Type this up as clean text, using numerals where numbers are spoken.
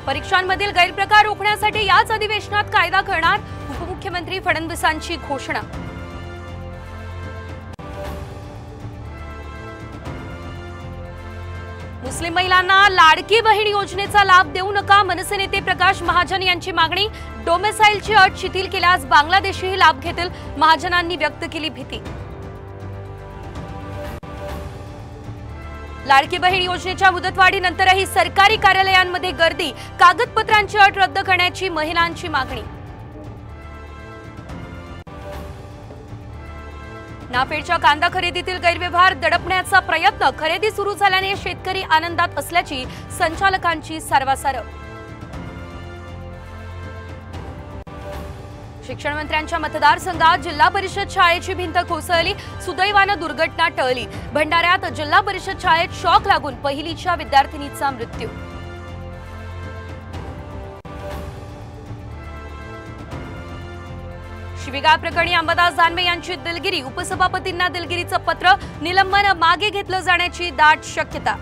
परीक्षांमधील गैरप्रकार रोखण्यासाठी याच अधिवेशनात कायदा करणार, उपमुख्यमंत्री फडणवीसांची घोषणा। मुस्लिम महिलांना लाडकी बहीण योजनेचा लाभ देऊ नका, मनसे नेते प्रकाश महाजन यांची मागणी। डोमेसाइलची अट शिथिल केल्यास बांगलादेशीही लाभ घेतील, महाजनांनी व्यक्त केली भीती। लाडकी बहीण योजनेच्या मुदतवाढीनंतरही सरकारी कार्यालयांमध्ये गर्दी, कागदपत्रांची अट रद्द करण्याची महिलांची मागणी। नाफेडच्या कांदा खरेदीतील गैरव्यवहार दडपण्याचा प्रयत्न, खरेदी सुरू झाल्याने शेतकरी आनंदात असल्याची संचालकांची सारवासार। शिक्षण मंत्र्यांच्या मतदारसंघात जिल्हा परिषद शाळेची भिंत कोसळली, सुदैवानं दुर्घटना टळली। भंडाऱ्यात जिल्हा परिषद शाळेत शॉक लागून पहिलीच्या विद्यार्थिनीचा मृत्यू। शिवीगाळ प्रकरणी अंबादास दानवे यांची दिलगिरी, उपसभापतींना दिलगिरीचं पत्र, निलंबन मागे घेतलं जाण्याची दाट शक्यता।